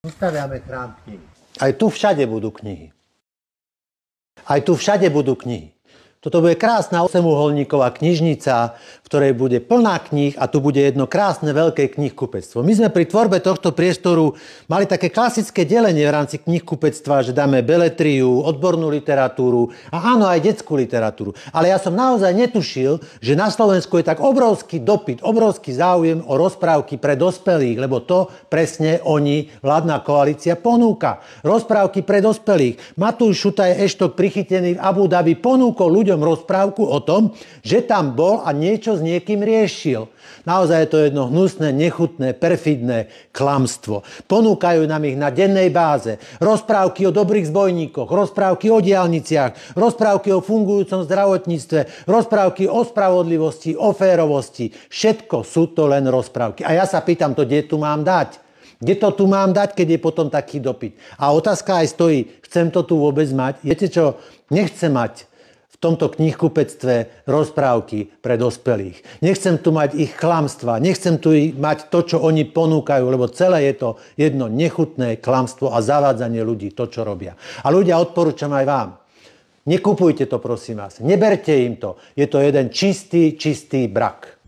Ustaviame chrám knihy. Aj tu všade budú knihy. Aj tu všade budú knihy. Toto bude krásna 8-uholníková knižnica, v ktorej bude plná kníh a tu bude jedno krásne veľké knihkupectvo. My sme pri tvorbe tohto priestoru mali také klasické delenie v rámci knihkupectva, že dáme beletriu, odbornú literatúru a áno, aj detskú literatúru. Ale ja som naozaj netušil, že na Slovensku je tak obrovský dopyt, obrovský záujem o rozprávky pre dospelých, lebo to presne oni, vládna koalícia, ponúka. Rozprávky pre dospelých. Matúš Šutaj Eštok, prichytený v Abu Dhabi, ponúkol ľuďom rozprávku o tom, že tam bol a niečo s niekým riešil. Naozaj je to jedno hnusné, nechutné, perfidné klamstvo. Ponúkajú nám ich na dennej báze. Rozprávky o dobrých zbojníkoch, rozprávky o diaľniciach, rozprávky o fungujúcom zdravotníctve, rozprávky o spravodlivosti, o férovosti. Všetko sú to len rozprávky. A ja sa pýtam, to kde tu mám dať? Kde to tu mám dať, keď je potom taký dopyt? A otázka aj stojí, chcem to tu vôbec mať? Viete čo? Nechcem mať v tomto knihkupectve rozprávky pre dospelých. Nechcem tu mať ich klamstva, nechcem tu mať to, čo oni ponúkajú, lebo celé je to jedno nechutné klamstvo a zavádzanie ľudí, to, čo robia. A ľudia, odporúčam aj vám. Nekupujte to, prosím vás. Neberte im to. Je to jeden čistý brak.